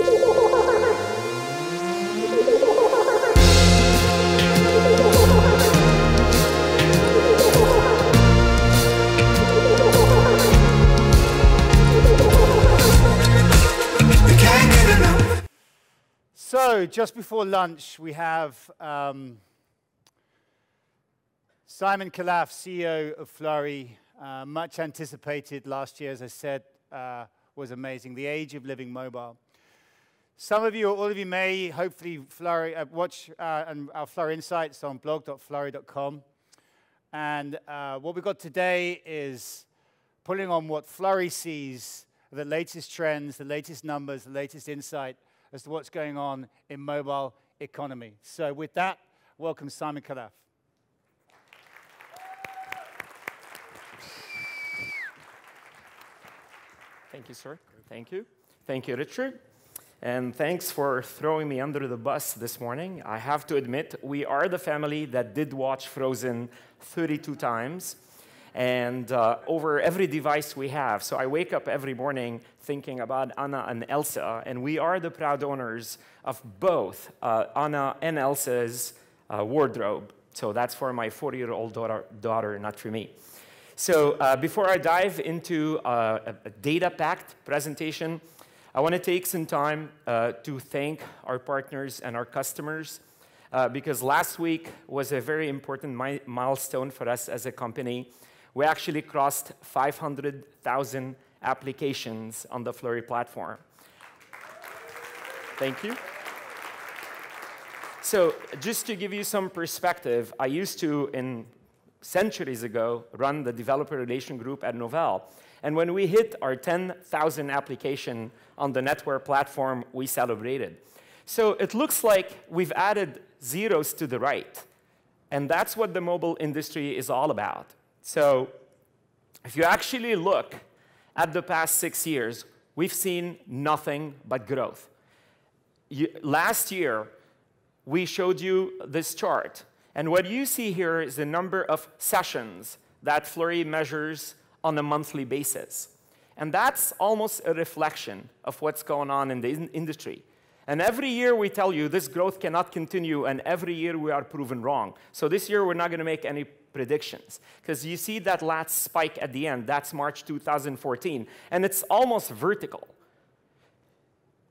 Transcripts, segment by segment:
So, just before lunch, we have Simon Khalaf, CEO of Flurry, much anticipated last year, as I said, was amazing. The age of living mobile. Some of you, or all of you may, hopefully, watch our Flurry Insights on blog.flurry.com. And what we've got today is pulling on what Flurry sees, the latest trends, the latest numbers, the latest insight as to what's going on in mobile economy. So with that, welcome Simon Khalaf. Thank you, sir. Thank you. Thank you, Richard. And thanks for throwing me under the bus this morning. I have to admit, we are the family that did watch Frozen 32 times. And over every device we have. So I wake up every morning thinking about Anna and Elsa, and we are the proud owners of both Anna and Elsa's wardrobe. So that's for my 40-year-old daughter, not for me. So before I dive into a data-packed presentation, I want to take some time to thank our partners and our customers, because last week was a very important milestone for us as a company. We actually crossed 500,000 applications on the Flurry platform. Thank you. So just to give you some perspective, I used to, centuries ago, run the developer relation group at Novell. And when we hit our 10,000 application on the network platform, we celebrated. So it looks like we've added zeros to the right. And that's what the mobile industry is all about. So if you actually look at the past 6 years, we've seen nothing but growth. Last year, we showed you this chart. And what you see here is the number of sessions that Flurry measures on a monthly basis. And that's almost a reflection of what's going on in the industry. And every year we tell you this growth cannot continue, and every year we are proven wrong. So this year we're not going to make any predictions, because you see that last spike at the end, that's March 2014, and it's almost vertical.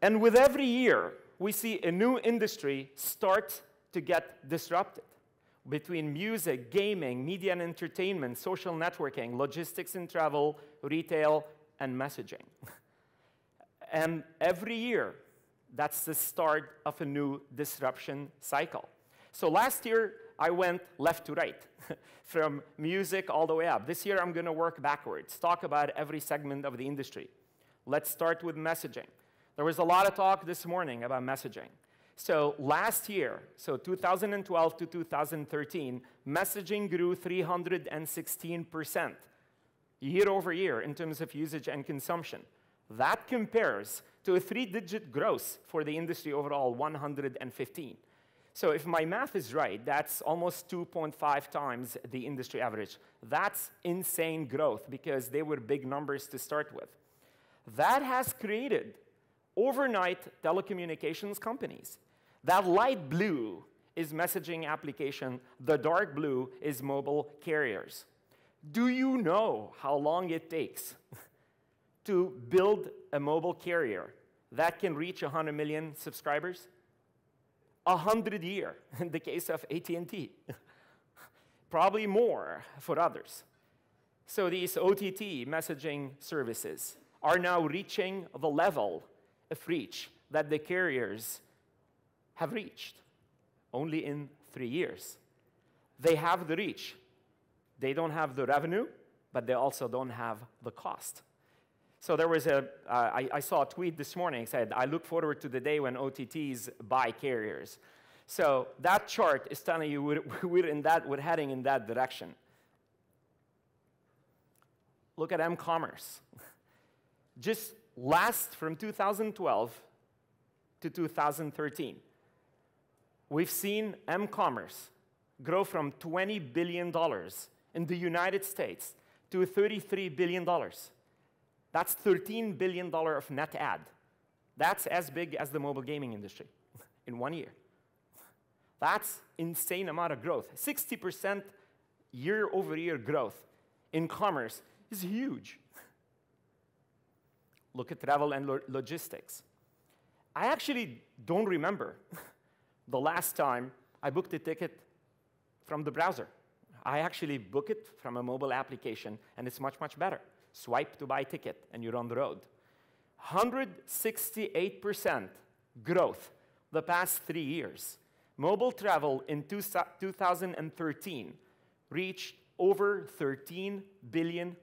And with every year, we see a new industry start to get disrupted between music, gaming, media and entertainment, social networking, logistics and travel, retail, and messaging. And every year, that's the start of a new disruption cycle. So last year, I went left to right, from music all the way up. This year, I'm going to work backwards, talk about every segment of the industry. Let's start with messaging. There was a lot of talk this morning about messaging. So last year, so 2012 to 2013, messaging grew 316% year over year in terms of usage and consumption. That compares to a 3-digit growth for the industry overall, 115. So if my math is right, that's almost 2.5 times the industry average. That's insane growth, because they were big numbers to start with. That has created overnight telecommunications companies. That light blue is messaging application. The dark blue is mobile carriers. Do you know how long it takes to build a mobile carrier that can reach 100 million subscribers? 100 years in the case of AT&T. Probably more for others. So these OTT messaging services are now reaching the level of reach that the carriers have reached only in 3 years. They have the reach. They don't have the revenue, but they also don't have the cost. So there was I saw a tweet this morning that said, I look forward to the day when OTTs buy carriers. So that chart is telling you we're heading in that direction. Look at m-commerce. Just from 2012 to 2013, we've seen m-commerce grow from $20 billion in the United States to $33 billion. That's $13 billion of net add That's as big as the mobile gaming industry in 1 year. That's insane amount of growth. 60% year-over-year growth in commerce is huge. Look at travel and logistics. I actually don't remember the last time I booked a ticket from the browser. I actually book it from a mobile application, and it's much, much better. Swipe to buy ticket, and you're on the road. 168% growth the past 3 years. Mobile travel in 2013 reached over $13 billion.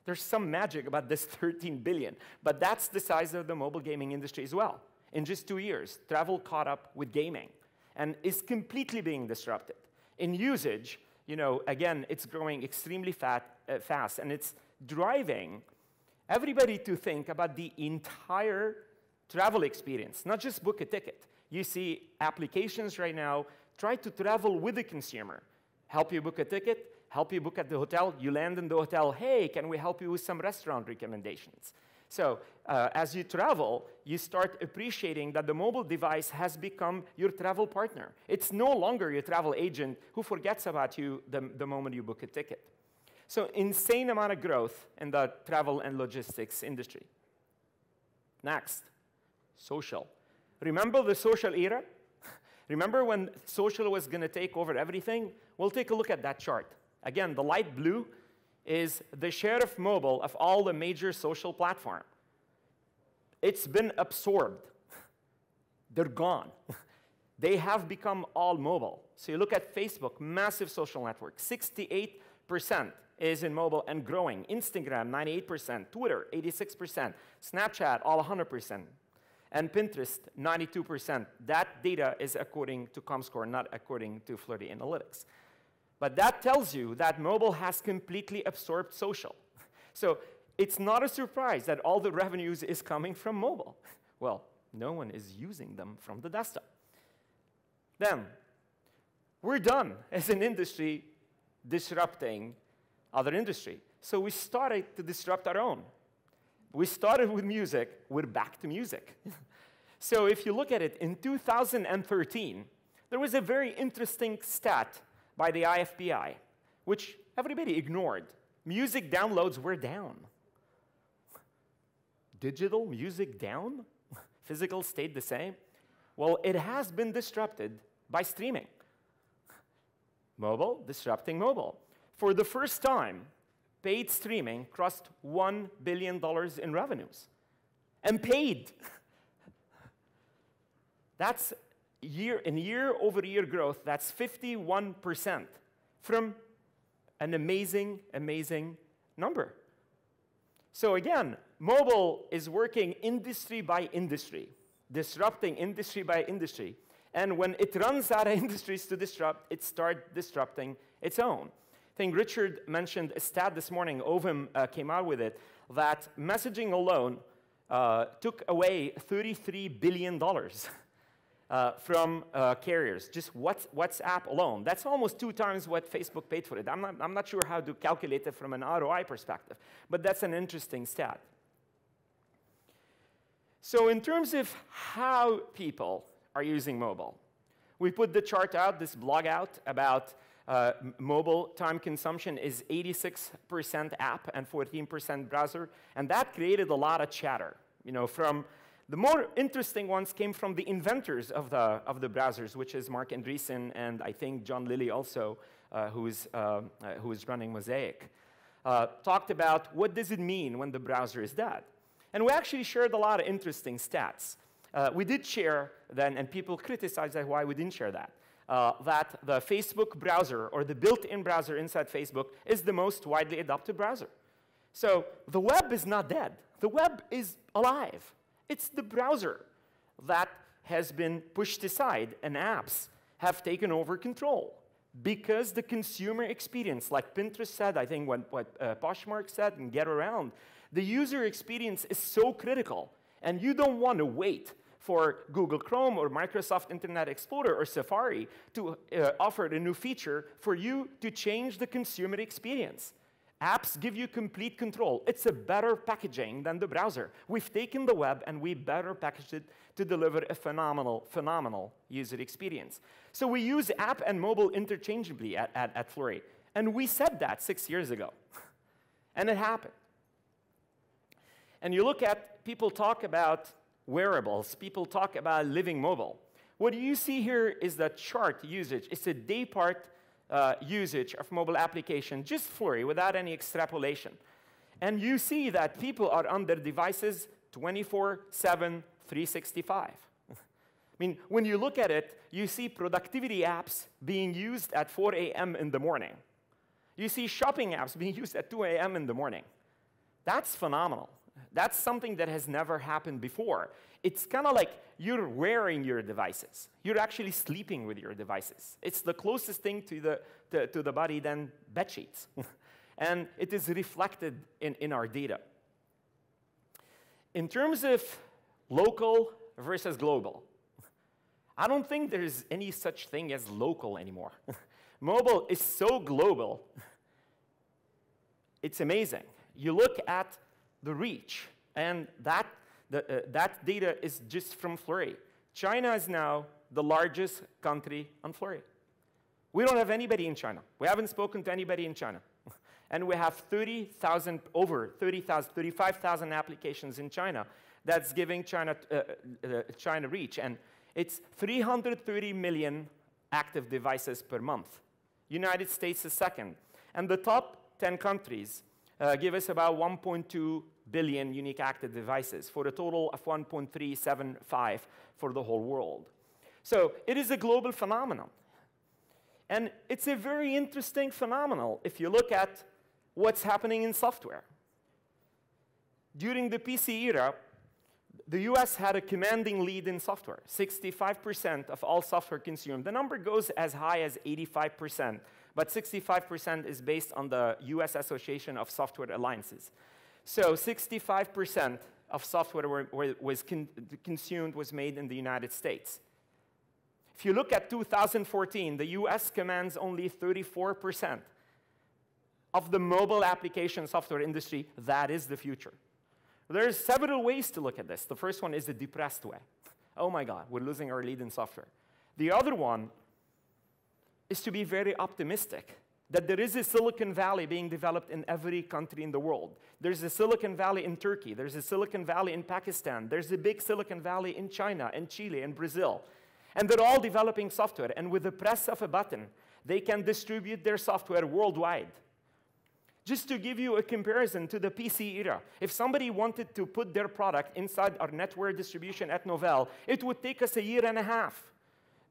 There's some magic about this 13 billion, but that's the size of the mobile gaming industry as well. In just 2 years, travel caught up with gaming and is completely being disrupted. In usage, again, it's growing extremely fast, and it's driving everybody to think about the entire travel experience, not just book a ticket. You see applications right now try to travel with the consumer, help you book a ticket, help you book at the hotel, you land in the hotel, hey, can we help you with some restaurant recommendations? So as you travel, you start appreciating that the mobile device has become your travel partner. It's no longer your travel agent who forgets about you the moment you book a ticket. So insane amount of growth in the travel and logistics industry. Next, social. Remember the social era? Remember when social was going to take over everything? We'll take a look at that chart. Again, the light blue is the share of mobile of all the major social platforms. It's been absorbed. They're gone. They have become all mobile. So you look at Facebook, massive social network, 68% is in mobile and growing. Instagram, 98%. Twitter, 86%. Snapchat, all 100%. And Pinterest, 92%. That data is according to Comscore, not according to Flurry Analytics. But that tells you that mobile has completely absorbed social. So it's not a surprise that all the revenues is coming from mobile. Well, no one is using them from the desktop. Then, we're done as an industry disrupting other industry. So we started to disrupt our own. We started with music, we're back to music. So if you look at it, in 2013, there was a very interesting stat by the IFPI, which everybody ignored. Music downloads were down. Digital music down? Physical stayed the same? Well, it has been disrupted by streaming. Mobile disrupting mobile. For the first time, paid streaming crossed $1 billion in revenues. And paid. That's year-over-year growth, that's 51% from an amazing, amazing number. So again, mobile is working industry by industry, disrupting industry by industry. And when it runs out of industries to disrupt, it starts disrupting its own. I think Richard mentioned a stat this morning, Ovum came out with it, that messaging alone took away $33 billion from carriers, just WhatsApp alone. That's almost 2 times what Facebook paid for it. I'm not sure how to calculate it from an ROI perspective, but that's an interesting stat. So in terms of how people are using mobile, we put the chart out, this blog out, about mobile time consumption is 86% app and 14% browser, and that created a lot of chatter. From the more interesting ones came from the inventors of the browsers, which is Mark Andreessen and I think John Lilly also, who is running Mosaic. Talked about what does it mean when the browser is dead. And we actually shared a lot of interesting stats. We did share then, and people criticized why we didn't share that, that the Facebook browser or the built-in browser inside Facebook is the most widely adopted browser. So the web is not dead. The web is alive. It's the browser that has been pushed aside, and apps have taken over control because the consumer experience, like Pinterest said, I think what Poshmark said, and Get Around, the user experience is so critical, and you don't want to wait for Google Chrome or Microsoft Internet Explorer or Safari to offer a new feature for you to change the consumer experience. Apps give you complete control. It's a better packaging than the browser. We've taken the web and we better packaged it to deliver a phenomenal user experience. So we use app and mobile interchangeably at Flurry. And we said that 6 years ago. And it happened. And you look at, people talk about wearables. People talk about living mobile. What you see here is the chart usage. It's a day part usage of mobile application, just Flurry, without any extrapolation. And you see that people are on their devices 24/7, 365. I mean, when you look at it, you see productivity apps being used at 4 a.m. in the morning. You see shopping apps being used at 2 a.m. in the morning. That's phenomenal. That's something that has never happened before. It's kind of like you're wearing your devices. You're actually sleeping with your devices. It's the closest thing to the body than bed sheets. And it is reflected in our data. In terms of local versus global, I don't think there's any such thing as local anymore. Mobile is so global. It's amazing. You look at the reach, and that data is just from Flurry. China is now the largest country on Flurry. We don't have anybody in China. We haven't spoken to anybody in China. And we have 30,000, over 30,000, 35,000 applications in China that's giving China reach. And it's 330 million active devices per month. United States is second. And the top 10 countries give us about 1.2 billion unique active devices for a total of 1.375 for the whole world. So it is a global phenomenon. And it's a very interesting phenomenon if you look at what's happening in software. During the PC era, the US had a commanding lead in software. 65% of all software consumed. The number goes as high as 85%, but 65% is based on the US Association of Software Alliances. So 65% of software was consumed was made in the United States. If you look at 2014, the US commands only 34% of the mobile application software industry. That is the future. There's several ways to look at this. The first one is the depressed way. Oh my God, we're losing our lead in software. The other one is to be very optimistic, that there is a Silicon Valley being developed in every country in the world. There's a Silicon Valley in Turkey. There's a Silicon Valley in Pakistan. There's a big Silicon Valley in China, and Chile, and Brazil. And they're all developing software. And with the press of a button, they can distribute their software worldwide. Just to give you a comparison to the PC era, if somebody wanted to put their product inside our network distribution at Novell, it would take us 1.5 years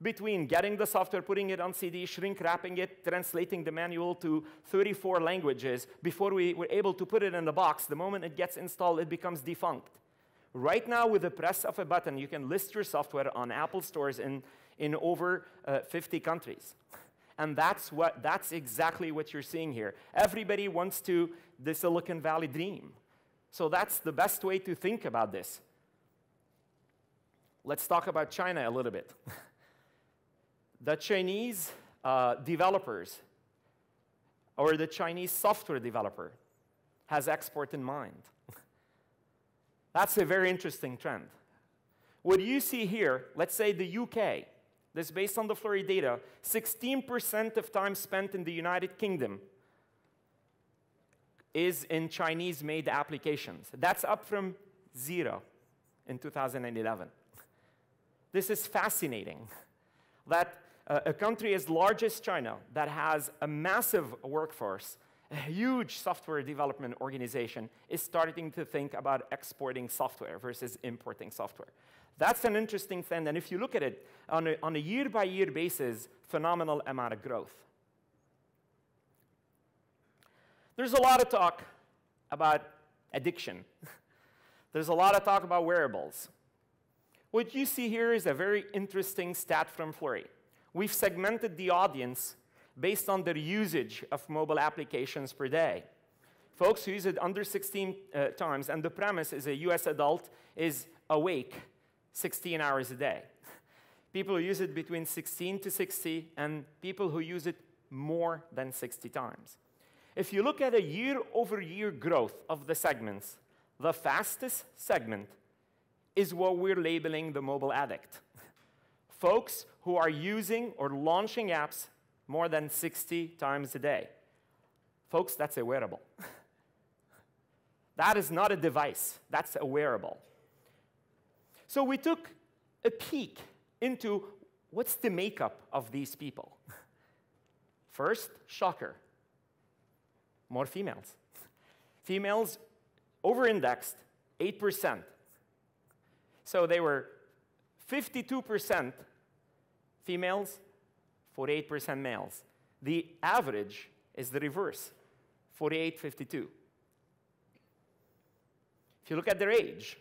between getting the software, putting it on CD, shrink wrapping it, translating the manual to 34 languages before we were able to put it in the box. The moment it gets installed, it becomes defunct. Right now, with the press of a button, you can list your software on Apple stores in over 50 countries. And that's exactly what you're seeing here. Everybody wants the Silicon Valley dream. So that's the best way to think about this. Let's talk about China a little bit. The Chinese developers, or the Chinese software developer, has export in mind. That's a very interesting trend. What you see here, let's say the UK, this is based on the Flurry data, 16% of time spent in the United Kingdom is in Chinese-made applications. That's up from 0 in 2011. This is fascinating, that a country as large as China, that has a massive workforce, a huge software development organization, is starting to think about exporting software versus importing software. That's an interesting thing, and if you look at it on a year-by-year basis, phenomenal amount of growth. There's a lot of talk about addiction. There's a lot of talk about wearables. What you see here is a very interesting stat from Flurry. We've segmented the audience based on their usage of mobile applications per day. Folks who use it under 16 times, and the premise is a US adult is awake 16 hours a day. People who use it between 16 to 60, and people who use it more than 60 times. If you look at a year-over-year growth of the segments, the fastest segment is what we're labeling the mobile addict. Folks who are using or launching apps more than 60 times a day. Folks, that's a wearable. That is not a device. That's a wearable. So we took a peek into what's the makeup of these people. First, shocker. More females. Females over-indexed 8%. So they were 52% females, 48% males. The average is the reverse, 48-52. If you look at their age,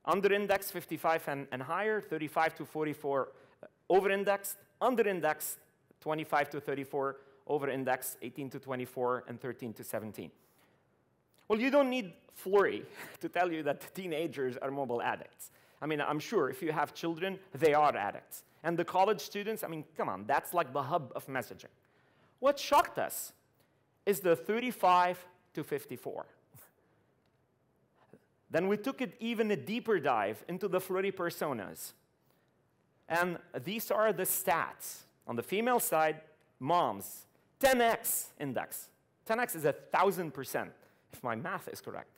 under-indexed 55 and higher, 35 to 44 over-indexed, under-indexed 25 to 34, over-indexed 18 to 24, and 13 to 17. Well, you don't need Flurry to tell you that teenagers are mobile addicts. I mean, I'm sure if you have children, they are addicts. And the college students, I mean, come on, that's like the hub of messaging. What shocked us is the 35 to 54. Then we took it even a deeper dive into the Flurry personas. And these are the stats. On the female side, moms, 10x index. 10x is 1,000%, if my math is correct.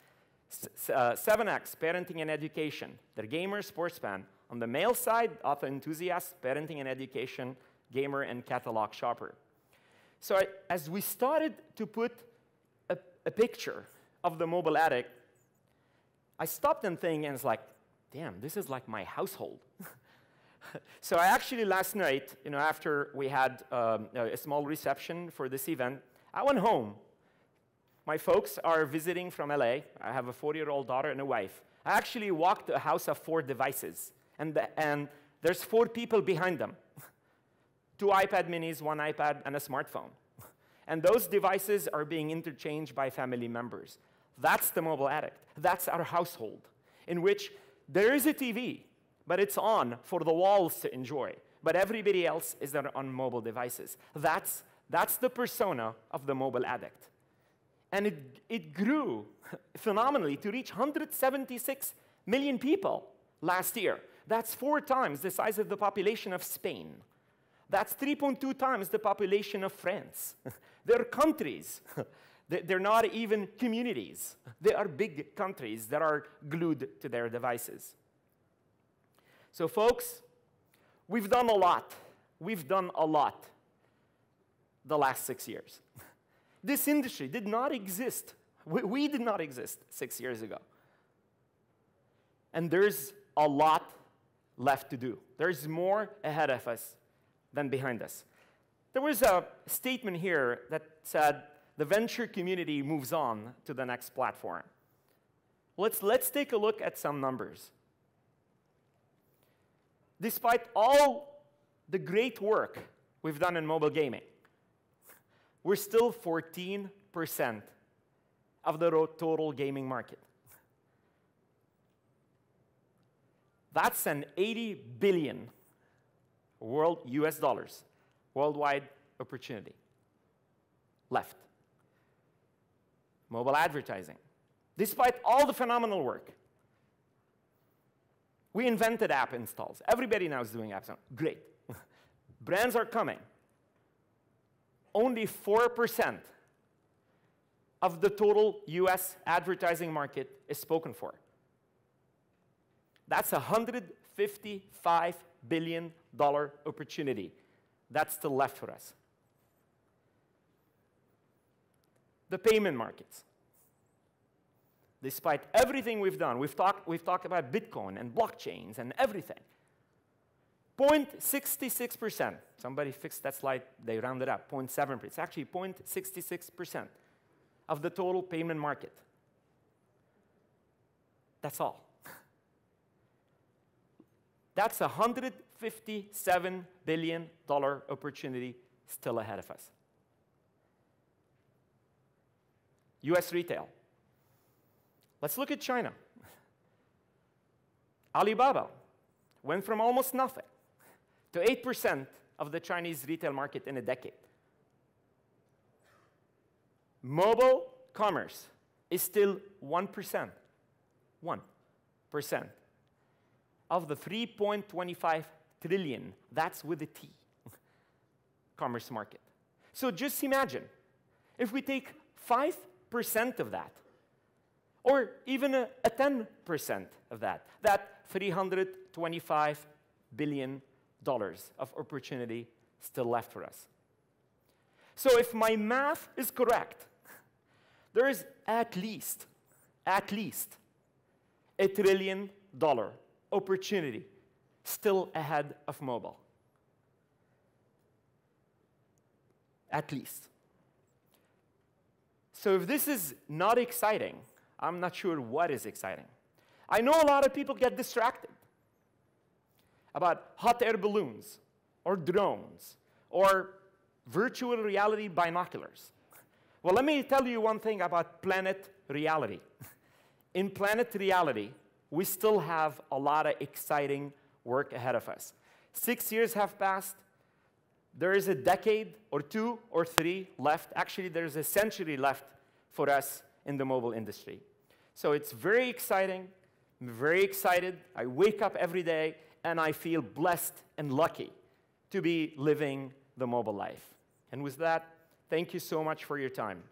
7x, parenting and education. They're gamer, sports fan. On the male side, auto enthusiast, parenting and education, gamer, and catalog shopper. So as we started to put a picture of the mobile addict, I stopped and think, and it's like, damn, this is like my household. So I actually, last night, after we had a small reception for this event, I went home. My folks are visiting from LA. I have a 40-year-old daughter and a wife. I actually walked a house of 4 devices, and there's 4 people behind them. 2 iPad minis, 1 iPad, and a smartphone. And those devices are being interchanged by family members. That's the mobile addict. That's our household, in which there is a TV, but it's on for the walls to enjoy. But everybody else is there on mobile devices. That's the persona of the mobile addict. And it grew phenomenally to reach 176 million people last year. That's 4 times the size of the population of Spain. That's 3.2 times the population of France. They're countries. They're not even communities. They are big countries that are glued to their devices. So folks, we've done a lot. We've done a lot the last 6 years. This industry did not exist. We did not exist 6 years ago. And there's a lot left to do. There's more ahead of us than behind us. There was a statement here that said, the venture community moves on to the next platform. Let's take a look at some numbers. Despite all the great work we've done in mobile gaming, we're still 14% of the total gaming market. That's an $80 billion US dollars worldwide opportunity left. Mobile advertising. Despite all the phenomenal work, we invented app installs. Everybody now is doing apps. Great. Brands are coming. Only 4% of the total US advertising market is spoken for. That's a $155 billion opportunity that's still left for us. The payment markets. Despite everything we've done, we've talked about Bitcoin and blockchains and everything. 0.66%. Somebody fixed that slide, they rounded up, 0.7%. It's actually 0.66% of the total payment market. That's all. That's a $157 billion opportunity still ahead of us. US retail. Let's look at China. Alibaba went from almost nothing to 8% of the Chinese retail market in a decade. mobile commerce is still 1%. 1% of the 3.25 trillion, that's with a T, commerce market. So just imagine, if we take 5% of that, or even a 10% of that, $325 billion of opportunity still left for us. So if my math is correct, there is at least $1 trillion opportunity still ahead of mobile. At least. So if this is not exciting, I'm not sure what is exciting. I know a lot of people get distracted about hot air balloons, or drones, or virtual reality binoculars. Well, let me tell you one thing about planet reality. In planet reality, we still have a lot of exciting work ahead of us. 6 years have passed. There is a decade or 2 or 3 left. Actually, there's a century left for us in the mobile industry. So it's very exciting. I'm very excited. I wake up every day, and I feel blessed and lucky to be living the mobile life. And with that, thank you so much for your time.